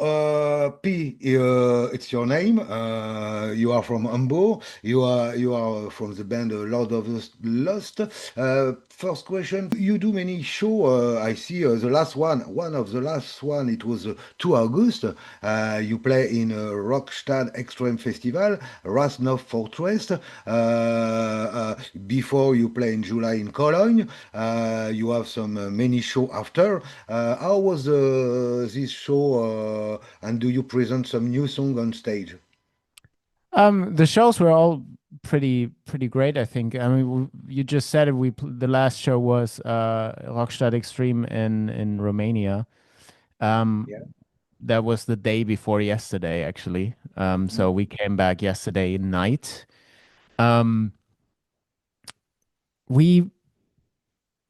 P, it's your name. You are from Hamburg. You are from the band Lord of the Lost. First question: You do many show. I see the last one of the last one. It was 2 August. You play in Rockstad Extreme Festival, Rasnov Fortress. Before you play in July in Cologne. You have some many show after. How was this show, and do you present some new song on stage? The shows were all pretty great, I think. I mean, you just said it. The last show was Rockstad Extreme in Romania. Um, Yeah. that was the day before yesterday, actually. So we came back yesterday night. Um, we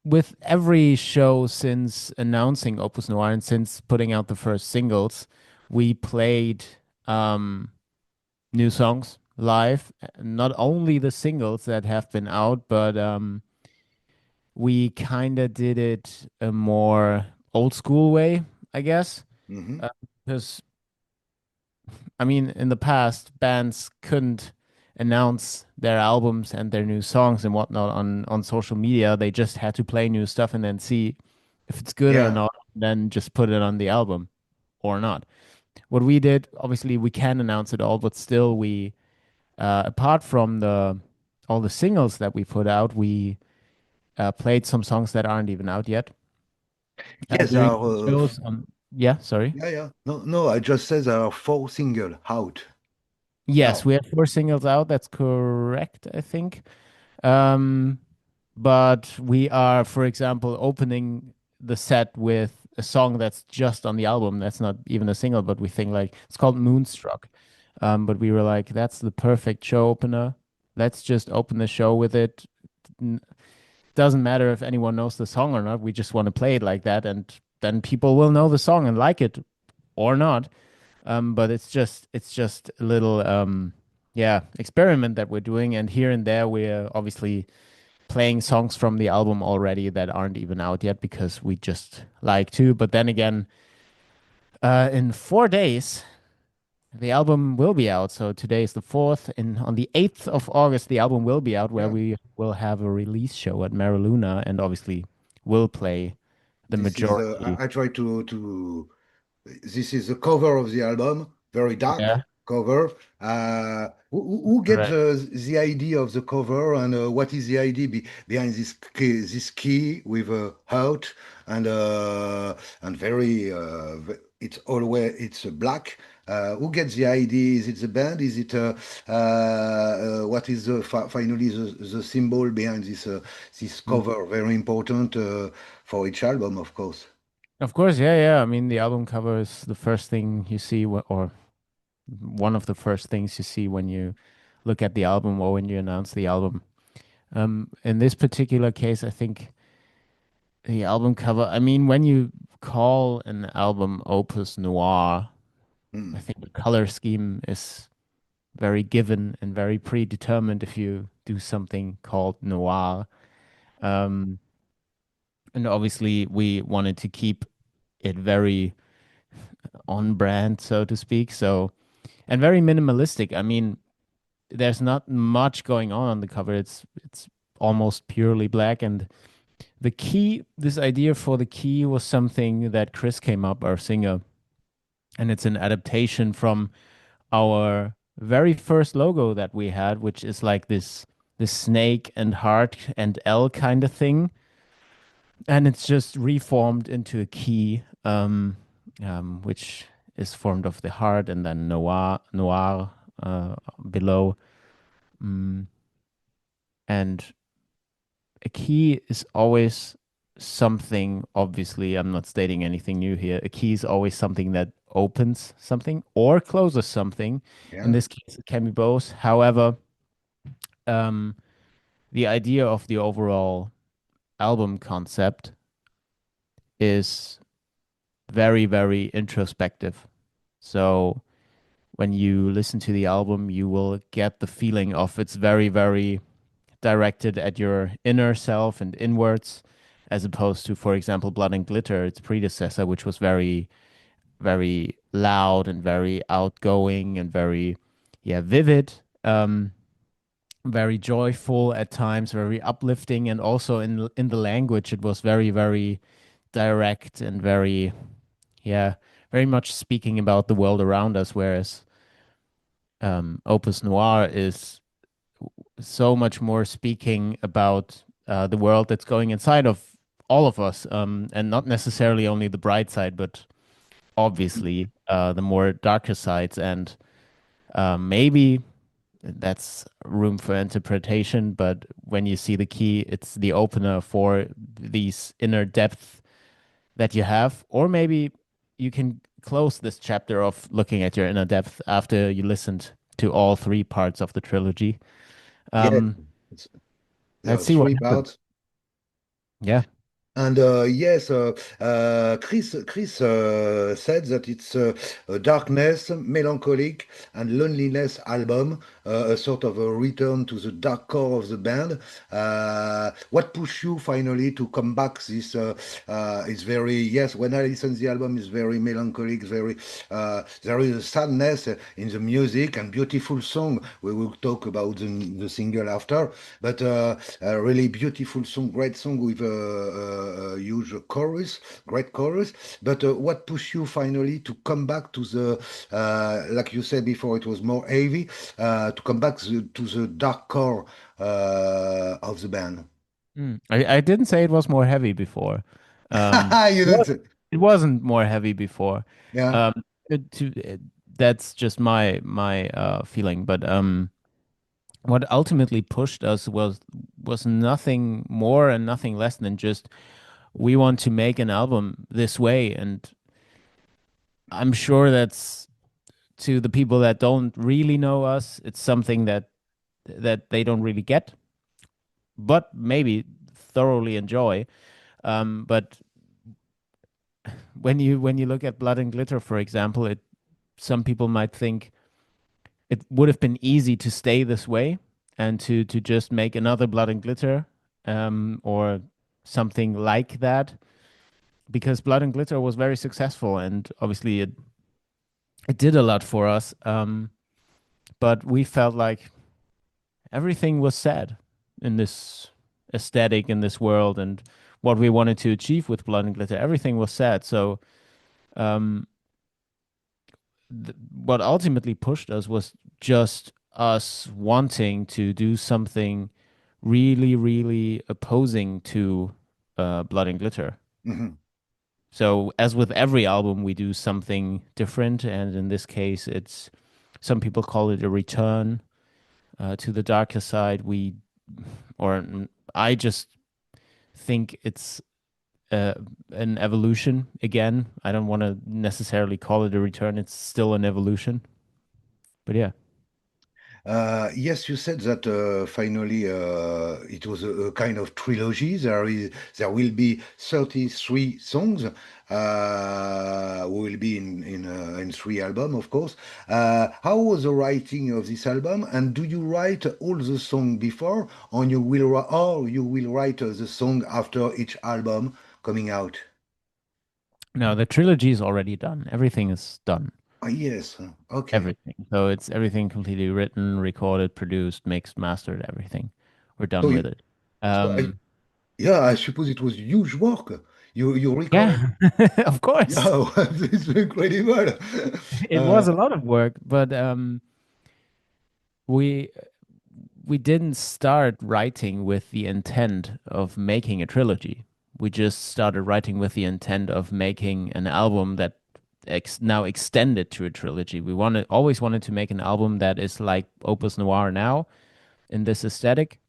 with every show since announcing Opvs Noir and since putting out the first singles, we played um new songs live. Not only the singles that have been out, but we kind of did it a more old school way, I guess. Hmm. Because I mean, in the past, bands couldn't announce their albums and their new songs and whatnot on social media. They just had to play new stuff and then see if it's good or Yeah. not, then just put it on the album or not. What we did, obviously, we can announce it all, but still, we apart from the all the singles that we put out, we played some songs that aren't even out yet Yes, there during are. the shows. Yeah, sorry. Yeah, yeah. No, no. I just said there are 4 single out Yes, now. we have four singles out. That's correct, I think. Um, but we are, for example, opening the set with a song that's just on the album. That's not even a single, but we think like it's called Moonstruck. But we were like, that's the perfect show opener. Let's just open the show with it. Doesn't matter if anyone knows the song or not. We just want to play it like that, and then people will know the song and like it or not. But it's just a little yeah, experiment that we're doing, and here and there we're obviously playing songs from the album already that aren't even out yet because we just like to. But then again, in 4 days the album will be out. So today is the 4th, and on the 8th of August, the album will be out where Yeah. we will have a release show at Mariluna and obviously will play the This is majority. I try to. This is the cover of the album, very dark Yeah, cover. Who get correct. the idea of the cover, and what is the idea behind this key with a heart and very it's always it's black. Who gets the idea? Is it the band? Is it what is finally the symbol behind this Mm. cover? Very important for each album, of course. Of course, yeah, yeah. I mean, the album cover is the first thing you see, or one of the first things you see when you look at the album or when you announce the album. In this particular case, I think the album cover, I mean, when you call an album Opus Noir, I Mm. think the color scheme is very given and very predetermined if you do something called noir. Um, and obviously, we wanted to keep it very on brand, so to speak. So, and very minimalistic. I mean, there's not much going on the cover. It's almost purely black. And the key, this idea for the key was something that Chris came up, our singer, and it's an adaptation from our very first logo that we had, which is like this snake and heart and L kind of thing, and it's just reformed into a key, which is formed of the heart and then noir below, mm, and a key is always something. Obviously, I'm not stating anything new here. A key is always something that opens something or closes something. In Yeah. this case, it can be both. However, um, the idea of the overall album concept is very, very introspective. So when you listen to the album, you will get the feeling of it's very, very directed at your inner self and inwards, as opposed to, for example, Blood and Glitter, its predecessor, which was very, very loud and very outgoing and very, yeah, vivid. Very joyful at times, very uplifting, and also in the language, it was very, very direct and very, yeah, very much speaking about the world around us. Whereas Opus Noir is so much more speaking about the world that's going inside of all of us, and not necessarily only the bright side, but obviously the more darker sides. And maybe that's room for interpretation, but when you see the key, it's the opener for these inner depth that you have. Or maybe you can close this chapter of looking at your inner depth after you listened to all three parts of the trilogy. Yeah, Um, it's, there let's are see what three happens. parts. Yeah. And yes, Chris said that it's a darkness, melancholic, and loneliness album, a sort of a return to the dark core of the band. What pushed you finally to come back? This is very yes. When I listen the album, is very melancholic, very there is a sadness in the music and beautiful song. We will talk about the single after, but a really beautiful song, great song with a huge chorus, great chorus. But what pushed you finally to come back to the, like you said before, it was more heavy, to come back to the dark core of the band? I didn't say it was more heavy before. You What? don't, It wasn't more heavy before. yeah. Um, that's just my feeling. But what ultimately pushed us was nothing more and nothing less than just we want to make an album this way. And I'm sure that's to the people that don't really know us, it's something that they don't really get, but maybe thoroughly enjoy. But when you look at Blood and Glitter, for example, it some people might think it would have been easy to stay this way and to just make another Blood and Glitter, or something like that, because Blood and Glitter was very successful and obviously it did a lot for us. But we felt like everything was said in this aesthetic, in this world, and what we wanted to achieve with Blood and Glitter. Everything was said. So um, what ultimately pushed us was just us wanting to do something really, really opposing to Blood and Glitter. Mhm. So, as with every album, we do something different, and in this case, it's some people call it a return to the darker side. I just think it's uh, an evolution again. I don't want to necessarily call it a return. It's still an evolution. But yeah. Yes, you said that finally it was a kind of trilogy. There will be 33 songs. Will be in three albums, of course. How was the writing of this album? And do you write all the song before, or you will write the song after each album coming out? No, the trilogy is already done. Everything is done. Ah, yes. Okay. Everything. So it's everything completely written, recorded, produced, mixed, mastered, everything. We're So, done with it. so Um, yeah, I suppose it was huge work. You recorded. yeah, of course. Yeah, it's incredible. It was Uh, a lot of work, but we we didn't start writing with the intent of making a trilogy. We just started writing with the intent of making an album that now extended to a trilogy. We always wanted to make an album that is like Opus Noir now in this aesthetic,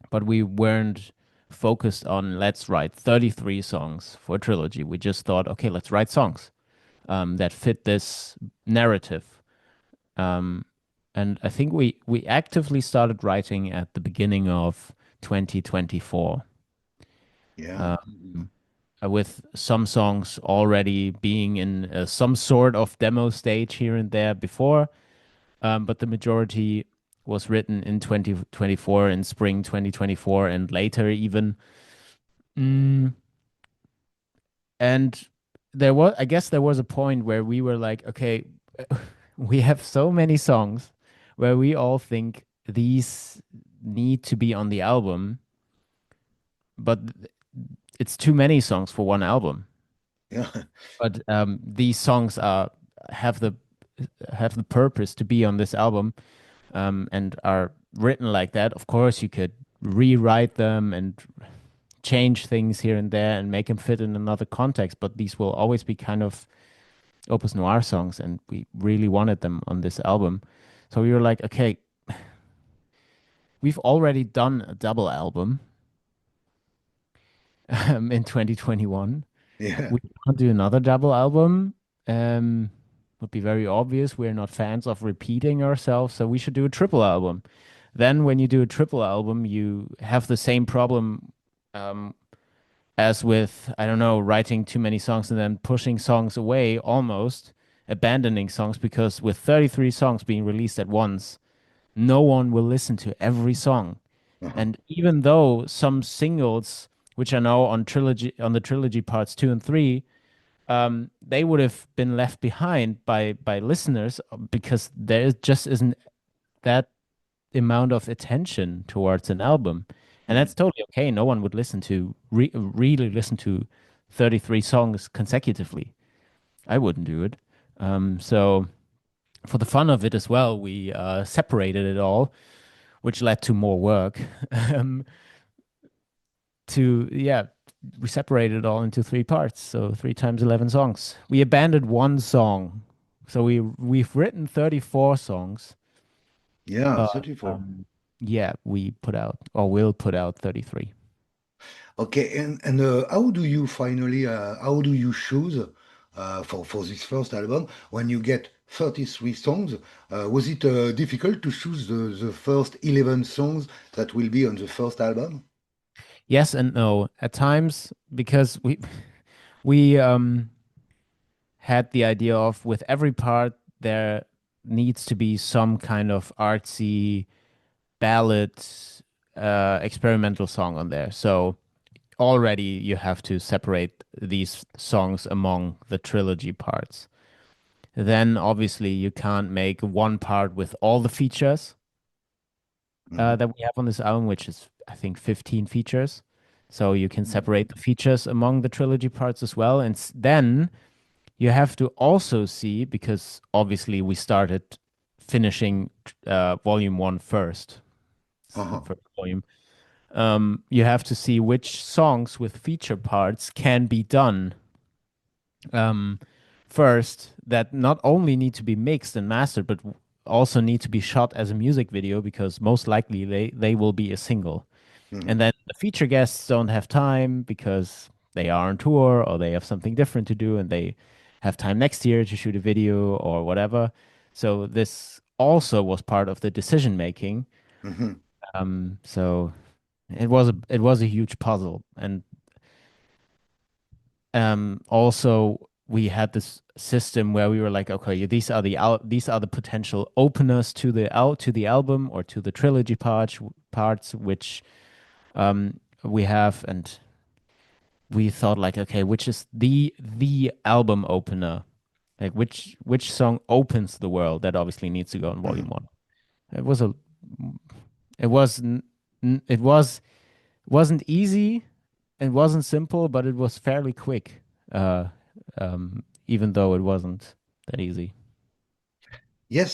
but we weren't focused on let's write 33 songs for a trilogy. We just thought, okay, let's write songs that fit this narrative. Um, and I think we actively started writing at the beginning of 2024, yeah. uh, with some songs already being in some sort of demo stage here and there before, but the majority was written in 2024, in spring 2024, and later even. Mm, and I guess there was a point where we were like, okay, we have so many songs where we all think these need to be on the album, but it's too many songs for one album. Yeah. But these songs are have the have the purpose to be on this album, and are written like that. Of course, you could rewrite them and change things here and there and make them fit in another context, but these will always be kind of Opus Noir songs, and we really wanted them on this album. So we were like, okay, we've already done a double album in 2021. Yeah. We can't do another double album. Um, would be very obvious. We're not fans of repeating ourselves, so we should do a triple album. Then, when you do a triple album, you have the same problem um, as with, I don't know, writing too many songs and then pushing songs away, almost abandoning songs, because with 33 songs being released at once, no one will listen to every song. Uh-huh. And even though some singles, which are now on trilogy on the trilogy parts 2 and 3, they would have been left behind by listeners because there just isn't that amount of attention towards an album. And Mhm. that's totally okay. No one would really listen to 33 songs consecutively. I wouldn't do it. So for the fun of it as well, we separated it all, which led to more work. Um, yeah, we separated it all into three parts, so 3 times 11 songs. We abandoned one song, so we've written 34 songs, Yeah, but 34. yeah, we put out or will put out 33. Okay, and how do you choose for this first album when you get 33 songs? Was it difficult to choose the first 11 songs that will be on the first album? Yes and no. At times, because we had the idea of with every part there needs to be some kind of artsy ballad experimental song on there. So already you have to separate these songs among the trilogy parts. Then obviously you can't make one part with all the features Hmm. that we have on this album, which is I think 15 features. So you can separate the features among the trilogy parts as well. And then you have to also see, because obviously we started finishing volume one first, the Uh-huh. first volume. You have to see which songs with feature parts can be done um, first, that not only need to be mixed and mastered, but also need to be shot as a music video, because most likely they will be a single. Hmm. And then the feature guests don't have time because they are on tour or they have something different to do and they have time next year to shoot a video or whatever. So this also was part of the decision making. Hmm. So it was a huge puzzle. And also we had this system where we were like, okay, these are the potential openers to the album or to the trilogy parts which we have, and we thought like, okay, which is the album opener? Like which song opens the world? That obviously needs to go in volume Hmm. one. It was a it was n- it was wasn't easy. It wasn't simple, but it was fairly quick. Uh, Even though it wasn't that easy. Yes,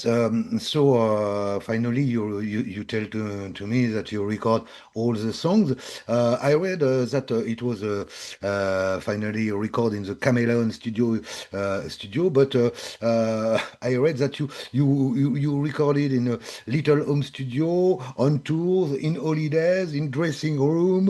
so finally you tell to me that you record all the songs. I read that it was finally recorded in the Chameleon studio, but I read that you recorded in a little home studio, on tours, in holidays, in dressing room,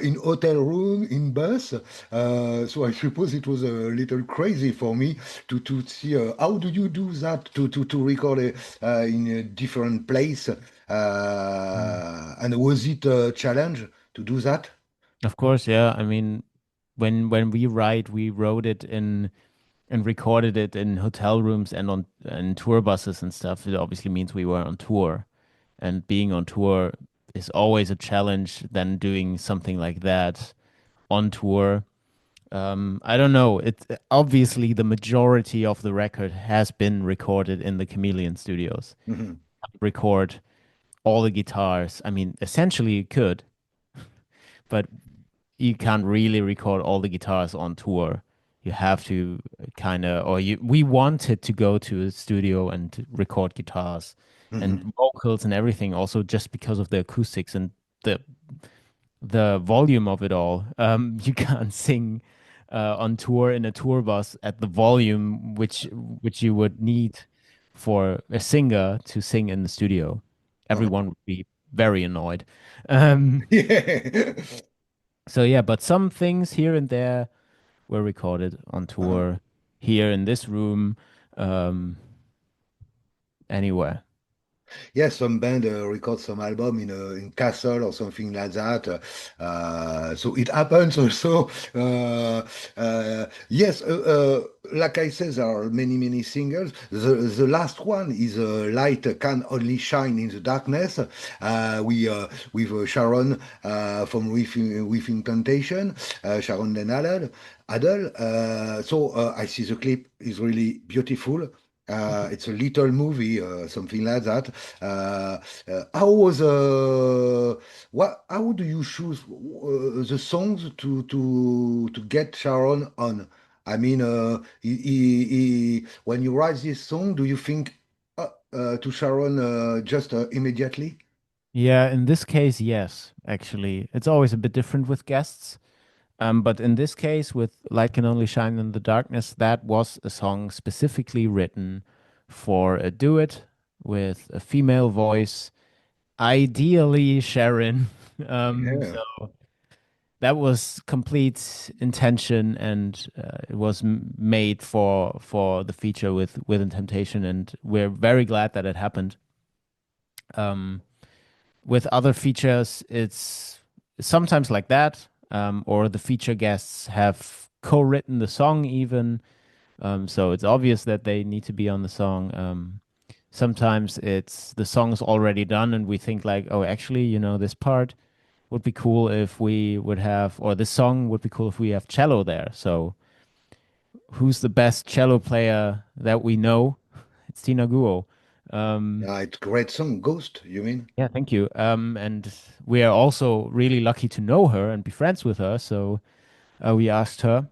in hotel room, in bus. So I suppose it was a little crazy for me to see how do you do that to record in a different place, Mm. and was it a challenge to do that? Of course, yeah. I mean, when we write, we wrote it in and recorded it in hotel rooms and on and tour buses and stuff. It obviously means we were on tour, and being on tour is always a challenge than doing something like that on tour. I don't know. It's obviously the majority of the record has been recorded in the Chameleon Studios. Mhm. Record all the guitars. I mean, essentially you could, but you can't really record all the guitars on tour. You have to kind of, or you, we wanted to go to a studio and to record guitars Mhm. and vocals and everything, also just because of the acoustics and the the volume of it all. You can't sing on tour in a tour bus at the volume which you would need for a singer to sing in the studio. Uh-huh. Everyone would be very annoyed. Um, Yeah. so yeah, but some things here and there were recorded on Uh-huh. tour here in this room, um, anywhere. Yeah, some band record some album in castle or something like that. So it happens also. Yes, like I said, there are many singles. The last one is Light Can Only Shine in the Darkness. We with Sharon from Within Temptation, Sharon Den Adel. I see the clip is really beautiful. It's a little movie, something like that. Uh, how was what? How do you choose the songs to get Sharon on? I mean, when you write this song, do you think to Sharon just immediately? Yeah, in this case, yes, actually. It's always a bit different with guests. But in this case, with Light Can Only Shine in the Darkness, that was a song specifically written for a duet with a female voice, ideally Sharon. Yeah. So that was complete intention, and it was made for the feature with Within Temptation, and we're very glad that it happened. Um, with other features, it's sometimes like that, or the feature guests have co-written the song even, so it's obvious that they need to be on the song. Sometimes it's the song's already done, and we think like, oh, actually, this part would be cool if we would have, or this song would be cool if we have cello there. So who's the best cello player that we know? It's Tina Guo. Um, It's great song, Ghost, you mean? Yeah, thank you. And we are also really lucky to know her and be friends with her. So we asked her,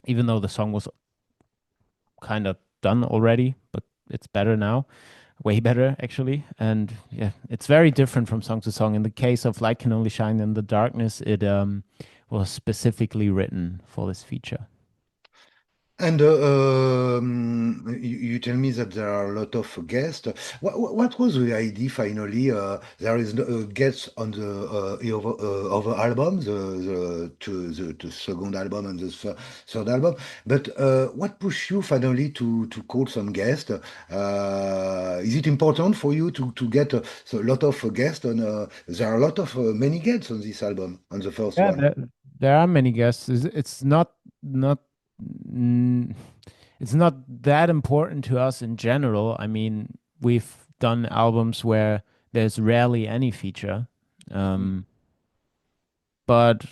even though the song was kind of done already, but it's better now, way better actually. And yeah, it's very different from song to song. In the case of Light Can Only Shine in the Darkness, it was specifically written for this feature. And you tell me that there are a lot of guests. What was the idea finally? There is no guests on the other album, the second album and the third album. But what pushed you finally to call some guests? Is it important for you to get a lot of guests on? There are a lot of many guests on this album, on the first Yeah, one. there are many guests. It's not mm, it's not that important to us in general. I mean, we've done albums where there's rarely any feature, Mhm. um, but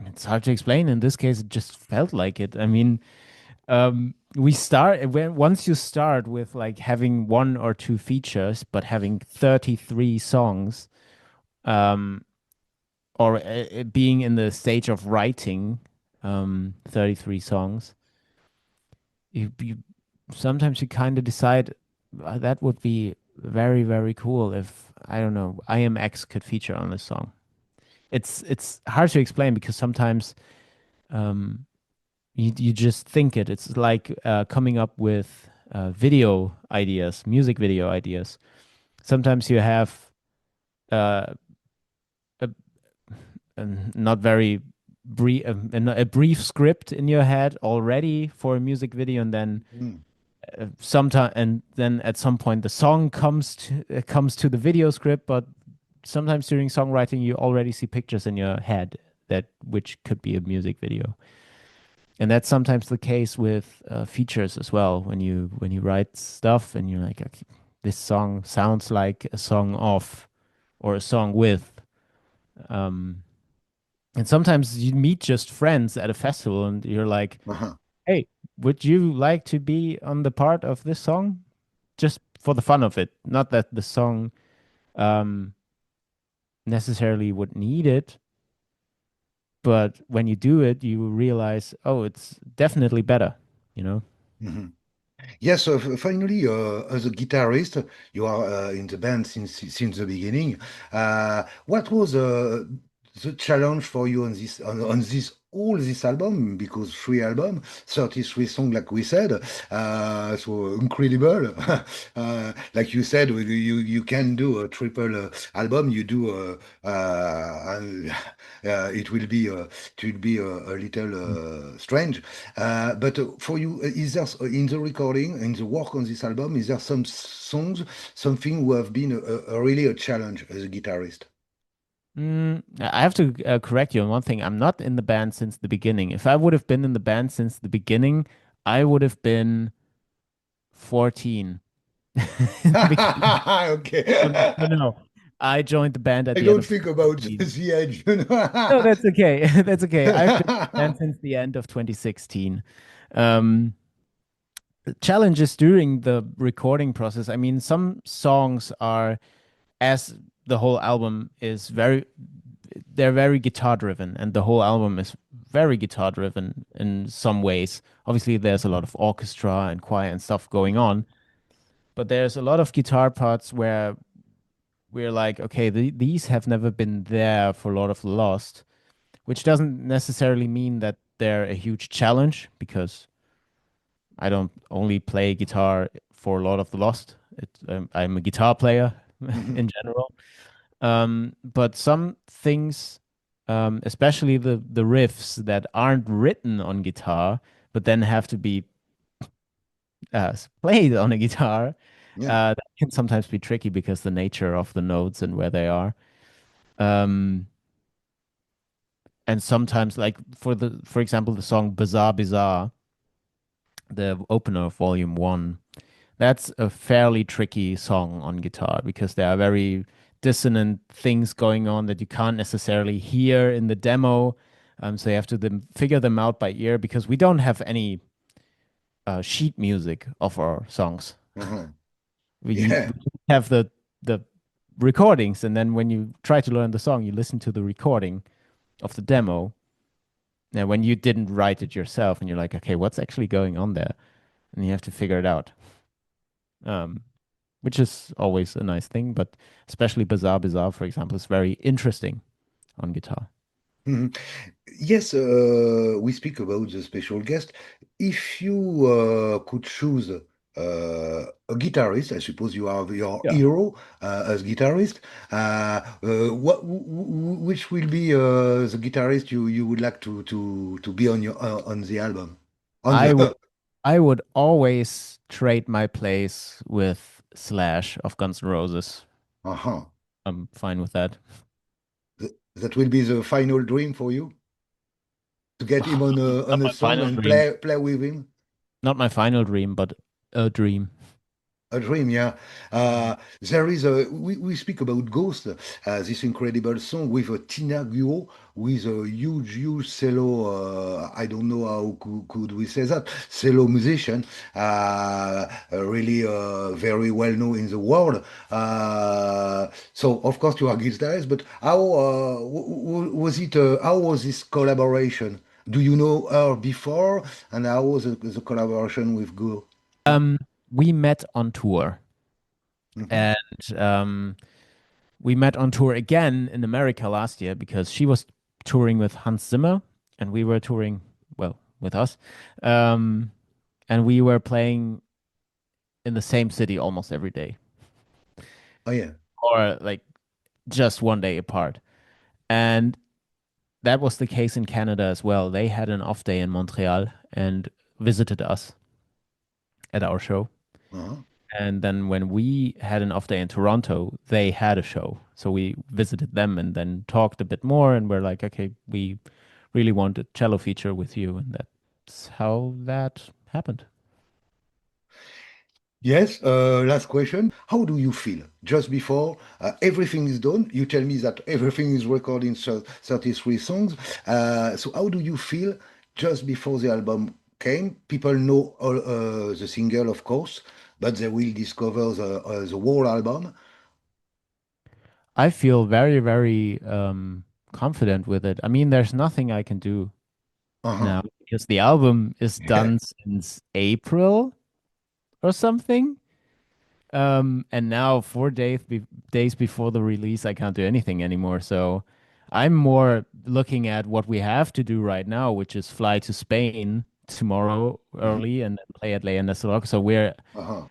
it's hard to explain. In this case, it just felt like it. I mean, we start when once you start with like having one or two features, but having 33 songs, um, or being in the stage of writing 33 songs, you sometimes you kind of decide that would be very cool if I don't know IMX could feature on this song. It's hard to explain because sometimes um, you just think it. It's like coming up with video ideas, music video ideas. Sometimes you have uh, a, a not very brief a brief script in your head already for a music video, and then Mm. sometime and then at some point the song comes to the video script, but sometimes during songwriting you already see pictures in your head that which could be a music video. And that's sometimes the case with features as well. When you write stuff and you're like, okay, this song sounds like a song of or a song with. Um, And sometimes you meet just friends at a festival and you're like, Uh-huh. hey, would you like to be on the part of this song? Just for the fun of it. Not that the song um, necessarily would need it, but when you do it, you realize, oh, it's definitely better, you know? Mhm. Yes, finally, as a guitarist, you are in the band since the beginning. What was the challenge for you on this all this album? Because three album, 33 songs, like we said, so incredible. Like you said, you can do a triple album. You do and, it will be a little strange. But for you, is there in the recording, in the work on this album, is there some songs, something who have been really a challenge as a guitarist? I have to correct you on one thing. I'm not in the band since the beginning. If I would have been in the band since the beginning, I would have been 14 in the beginning. Okay. No, no. I joined the band at I the end don't of think about 2016. the age, you No, know. that's okay. That's okay. I've been in the band since the end of 2016. Um, Challenges during the recording process. I mean, some songs are, as the whole album is they're very guitar driven, and the whole album is very guitar driven in some ways. Obviously, there's a lot of orchestra and choir and stuff going on, but there's a lot of guitar parts where we're like, okay, these have never been there for Lord of the Lost, which doesn't necessarily mean that they're a huge challenge because I don't only play guitar for Lord of the Lost. I'm a guitar player Mhm, in general. But some things, especially the riffs that aren't written on guitar, but then have to be played on a guitar, yeah. that can sometimes be tricky because the nature of the notes and where they are. Um, and sometimes, like for example, the song "Bizarre Bizarre," the opener of Volume One. That's a fairly tricky song on guitar because there are very dissonant things going on that you can't necessarily hear in the demo. So you have to then figure them out by ear because we don't have any sheet music of our songs. Uh-huh. We Yeah. have the recordings, and then when you try to learn the song, you listen to the recording of the demo. And when you didn't write it yourself, and you're like, okay, what's actually going on there? And you have to figure it out. Um, which is always a nice thing, but especially Bizarre Bizarre, for example, is very interesting on guitar. Mhm. Yes, we speak about the special guest. If you could choose a guitarist, I suppose you are your Yeah. hero as guitarist. Which will be the guitarist you would like to be on your on the album? On I would the I would always trade my place with Slash of Guns N' Roses. uh-huh. I'm fine with that. That will be the final dream for you to get him on Not a my song final and dream. play with him. Not my final dream, but a dream. A dream, yeah. Mhm. There is we speak about Ghost, this incredible song with a Tina Guo with a huge cello. I don't know how could we say that cello musician, really very well known in the world. So of course you are guitarist, but how was it? How was this collaboration? Do you know her before, and how was the collaboration with Guo? Um, we met on tour, Mhm. and we met on tour again in America last year because she was touring with Hans Zimmer, and we were touring, well, with us. Um, and we were playing in the same city almost every day, Oh yeah. or like just one day apart. And that was the case in Canada as well. They had an off day in Montreal and visited us at our show. Uh-huh. And then when we had an off day in Toronto, they had a show. So we visited them and then talked a bit more. And we're like, okay, we really want a cello feature with you. And that's how that happened. Yes, last question. How do you feel just before everything is done? You tell me that everything is recorded in 33 songs. So how do you feel just before the album came? People know all, the single, of course, but they will discover the whole album. I feel very, very confident with it. I mean, there's nothing I can do Uh-huh. now because the album is Yeah. done since April or something. And now 4 days before the release, I can't do anything anymore. So I'm more looking at what we have to do right now, which is fly to Spain tomorrow Mhm. early and then play at Leyendas Rock. So we're Uh-huh.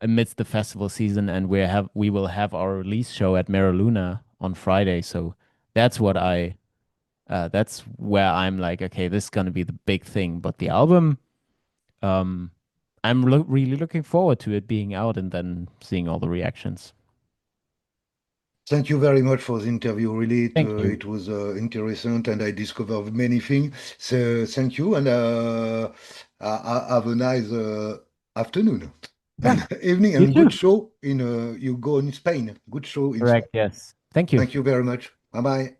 amidst the festival season, and we will have our release show at Mera Luna on Friday. So that's what that's where I'm like, okay, this is gonna be the big thing. But the album, um, I'm really looking forward to it being out and then seeing all the reactions. Thank you very much for the interview. Really, Thank you. it was interesting, and I discovered many things. So thank you, and have a nice afternoon Yeah, and evening, you and good too. show in you go in Spain. Good show in Spain. Correct. Yes. Thank you. Thank you very much. Bye bye.